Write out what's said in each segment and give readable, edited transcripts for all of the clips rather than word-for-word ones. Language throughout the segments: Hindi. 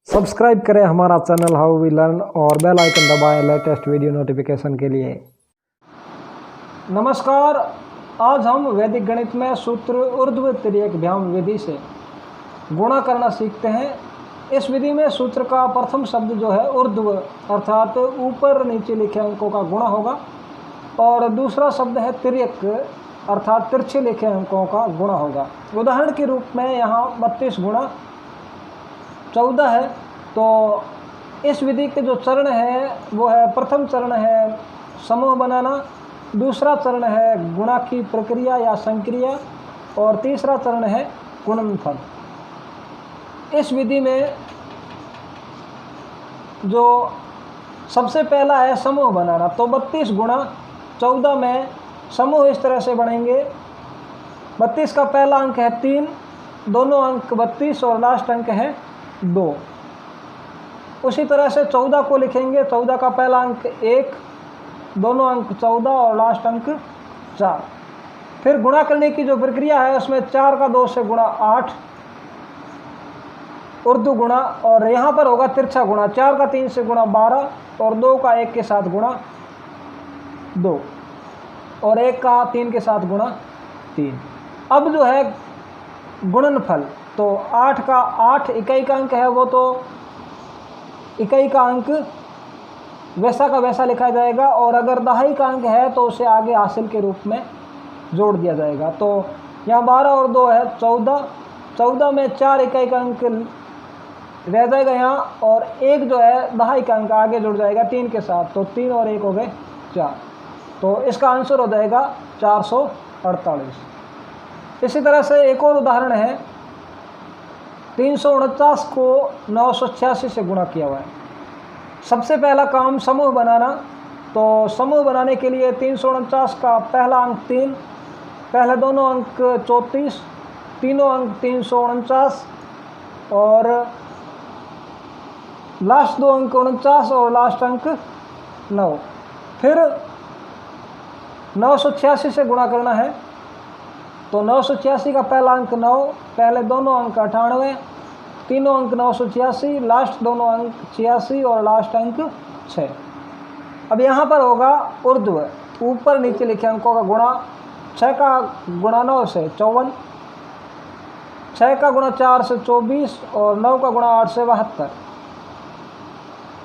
सब्सक्राइब करें हमारा चैनल हाउ वी लर्न और बेल आइकन दबाएं लेटेस्ट वीडियो नोटिफिकेशन के लिए। नमस्कार, आज हम वैदिक गणित में सूत्र ऊर्ध्व तिर्यक भ्याम विधि से गुणा करना सीखते हैं। इस विधि में सूत्र का प्रथम शब्द जो है ऊर्ध्व अर्थात ऊपर नीचे लिखे अंकों का गुणा होगा और दूसरा शब्द है तिर्यक अर्थात तिरछे लिखे अंकों का गुणा होगा। उदाहरण के रूप में यहाँ 32 गुणा 14 है। तो इस विधि के जो चरण है वो है, प्रथम चरण है समूह बनाना, दूसरा चरण है गुणा की प्रक्रिया या संक्रिया और तीसरा चरण है गुणनफल। इस विधि में जो सबसे पहला है समूह बनाना, तो 32 गुणा 14 में समूह इस तरह से बनेंगे। 32 का पहला अंक है 3, दोनों अंक 32 और लास्ट अंक है 2। उसी तरह से 14 को लिखेंगे, 14 का पहला अंक 1, दोनों अंक 14 और लास्ट अंक 4। फिर गुणा करने की जो प्रक्रिया है उसमें 4 का 2 से गुणा 8 ऊर्ध्व गुणा, और यहाँ पर होगा तिरछा गुणा, 4 का 3 से गुणा 12 और 2 का 1 के साथ गुणा 2 और 1 का 3 के साथ गुणा 3। अब जो है गुणनफल, तो 8 का 8 इकाई का अंक है, वो तो इकाई का अंक वैसा का वैसा लिखा जाएगा और अगर दहाई का अंक है तो उसे आगे हासिल के रूप में जोड़ दिया जाएगा। तो यहाँ 12 और 2 है 14, 14 में 4 इकाई का अंक रह जाएगा यहाँ और 1 जो है दहाई का अंक आगे जुड़ जाएगा 3 के साथ, तो 3 और 1 हो गए 4। तो इसका आंसर हो जाएगा 448। इसी तरह से एक और उदाहरण है, 349 को 986 से गुणा किया हुआ है। सबसे पहला काम समूह बनाना, तो समूह बनाने के लिए 349 का पहला अंक 3, पहले दोनों अंक 34, तीनों अंक 349 और लास्ट 2 अंक 49 और लास्ट अंक 9। फिर 986 से गुणा करना है, तो 986 का पहला अंक 9, पहले दोनों अंक 98, तीनों अंक 986, लास्ट दोनों अंक 86 और लास्ट अंक 6। अब यहाँ पर होगा ऊर्ध्व ऊपर नीचे लिखे अंकों का गुणा। 6 का गुणा 9 से 54, 6 का गुणा 4 से 24 और 9 का गुणा 8 से 72।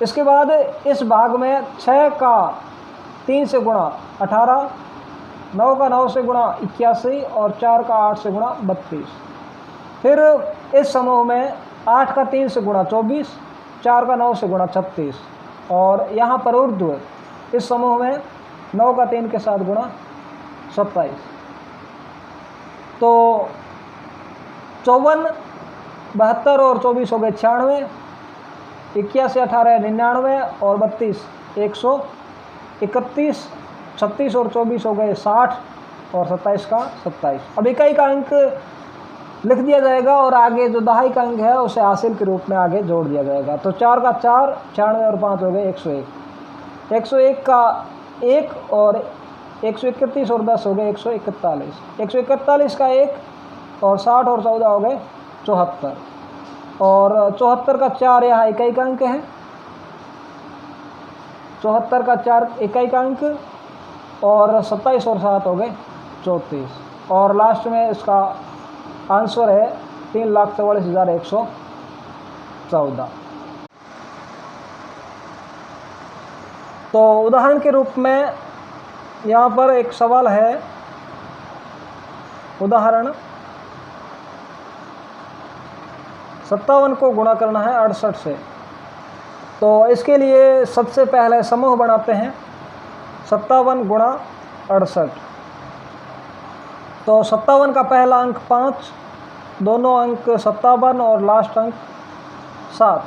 इसके बाद इस भाग में 6 का 3 से गुणा 18, 9 का 9 से गुणा 81 और 4 का 8 से गुणा 32। फिर इस समूह में 8 का 3 से गुणा 24, 4 का 9 से गुणा 36 और यहाँ पर ऊर्ध्व इस समूह में 9 का 3 के साथ गुणा 27। तो 54, 72 और 24 हो गए 96, 81, 18 99 और 32 131, 36 और 24 हो गए 60 और 27 का 27। अब इकाई का अंक लिख दिया जाएगा और आगे जो दहाई का अंक है उसे हासिल के रूप में आगे जोड़ दिया जाएगा। तो 4 का 4, 96 और 5 हो गए 101, 101 का 1 और 131 और 10 हो गए 141, 141 का 1 और 60 और 14 हो गए 74 और 74 का 4 यहाँ इकाई का अंक है, 74 का 4 इकाई का अंक और 27 और 7 हो गए 34 और लास्ट में इसका आंसर है 3,44,114। तो उदाहरण के रूप में यहाँ पर एक सवाल है, उदाहरण 57 को गुणा करना है 68 से। तो इसके लिए सबसे पहले समूह बनाते हैं, 57 गुणा 68। तो 57 का पहला अंक 5, दोनों अंक 57 और लास्ट अंक 7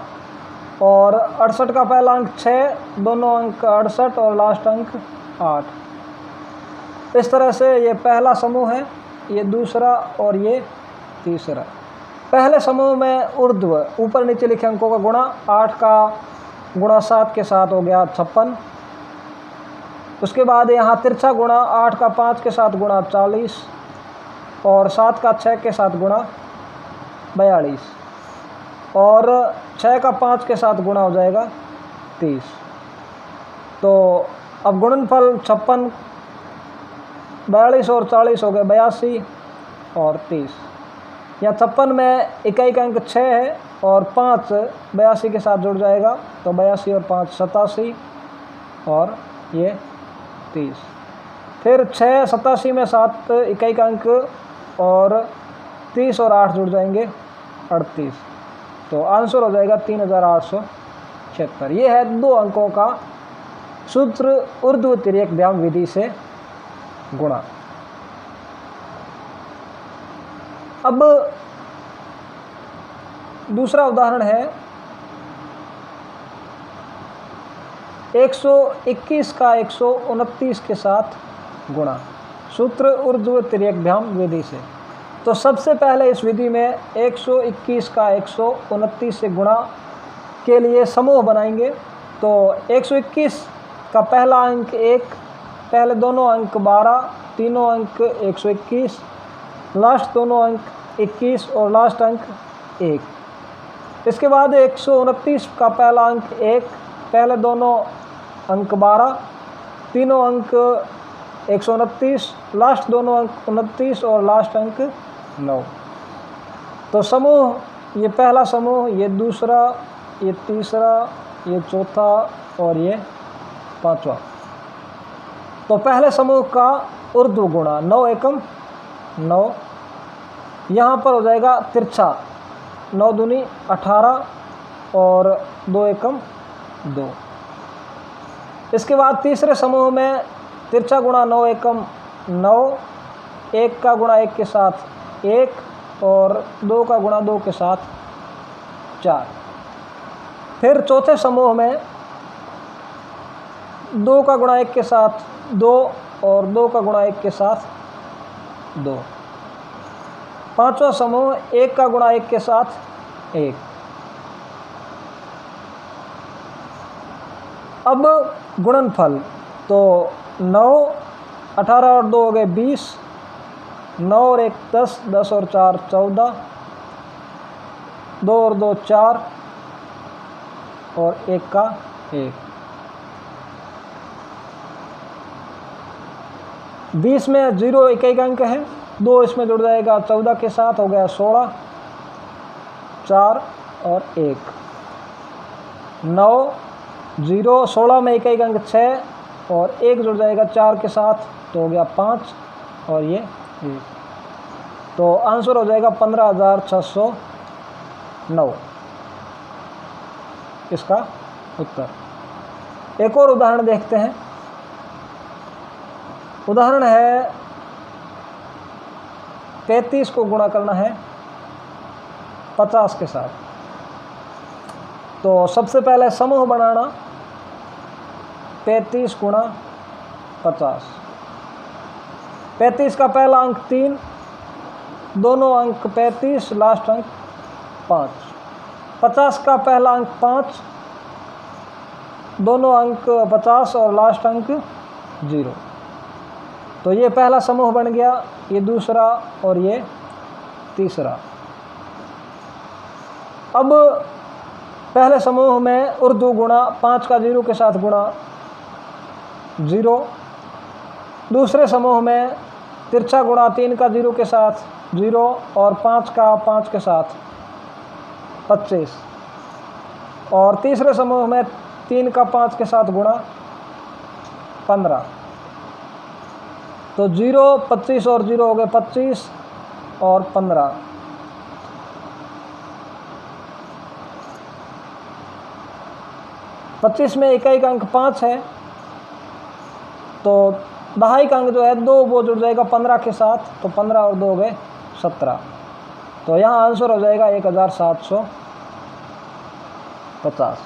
और 68 का पहला अंक 6, दोनों अंक 68 और लास्ट अंक 8। इस तरह से ये पहला समूह है, ये दूसरा और ये तीसरा। पहले समूह में ऊर्ध्व ऊपर नीचे लिखे अंकों का गुणा, 8 का गुणा 7 के साथ हो गया 56। उसके बाद यहाँ तिरछा गुणा, 8 का 5 के साथ गुणा 40 और 7 का 6 के साथ गुणा 42। और 6 का 5 के साथ गुणा हो जाएगा 30। तो अब गुणनफल 56, 42 और 40 हो गए 82 और 30। यहाँ 56 में इकाई का अंक 6 है और 5 82 के साथ जुड़ जाएगा, तो 82 और 5 87 और ये 30। फिर 6 87 में 7 इकाई का अंक और 30 और 8 जुड़ जाएंगे 38, तो आंसर हो जाएगा 3876। ये है 2 अंकों का सूत्र ऊर्ध्व तिर्यक व्यायाम विधि से गुणा। अब दूसरा उदाहरण है 121 का 129 के साथ गुणा, सूत्र ऊर्ध्व तिर्यक व्यायाम विधि से। तो सबसे पहले इस विधि में 121 का 129 से गुणा के लिए समूह बनाएंगे। तो 121 का पहला अंक 1, पहले दोनों अंक 12, तीनों अंक 121, लास्ट दोनों अंक 21 और लास्ट अंक 1। इसके बाद 129 का पहला अंक 1, पहले दोनों अंक 12, तीनों अंक 129, लास्ट दोनों अंक 29 और लास्ट अंक 9। तो समूह, ये पहला समूह, ये दूसरा, ये तीसरा, ये चौथा और ये पांचवा। तो पहले समूह का ऊर्ध्व गुणा 9 एकम 9, यहाँ पर हो जाएगा तिरछा 9 दूनी 18 और 2 एकम 2। इसके बाद तीसरे समूह में तिरछा गुणा 9 एकम 9, 1 का गुणा 1 के साथ 1 और 2 का गुणा 2 के साथ 4। फिर चौथे समूह में 2 का गुणा 1 के साथ 2 और 2 का गुणा 1 के साथ 2। पांचवा समूह 1 का गुणा 1 के साथ 1। अब गुणनफल, तो 9, 18 और 2 हो गए 20, 9 और 1 10, 10 और 4 14, 2 और 2 4 और 1 का 1। 20 में 0 इकाई का अंक है, 2 इसमें जुड़ जाएगा 14 के साथ, हो गया 16, 4 और 1। 9 0, 16 में इकाई का अंक 6 और 1 जुड़ जाएगा 4 के साथ, तो हो गया 5 और ये 1। तो आंसर हो जाएगा 15,609 इसका उत्तर। एक और उदाहरण देखते हैं। उदाहरण है 33 को गुणा करना है 50 के साथ। तो सबसे पहले समूह बनाना 35 गुणा 50। 35 का पहला अंक 3, दोनों अंक 35, लास्ट अंक 5। 50 का पहला अंक 5, दोनों अंक 50 और लास्ट अंक 0। तो ये पहला समूह बन गया, ये दूसरा और ये तीसरा। अब पहले समूह में ऊर्ध्व गुणा 5 का 0 के साथ गुणा 0। दूसरे समूह में तिरछा गुणा 3 का 0 के साथ 0 और 5 का 5 के साथ 25। और तीसरे समूह में 3 का 5 के साथ गुणा 15। तो 0, 25 और 0 हो गए 25 और 15। पच्चीस में इकाई का अंक 5 है, तो दहाई का अंक जो है 2 वो जुड़ जाएगा 15 के साथ, तो 15 और 2 हो गए 17। तो यहाँ आंसर हो जाएगा 1750।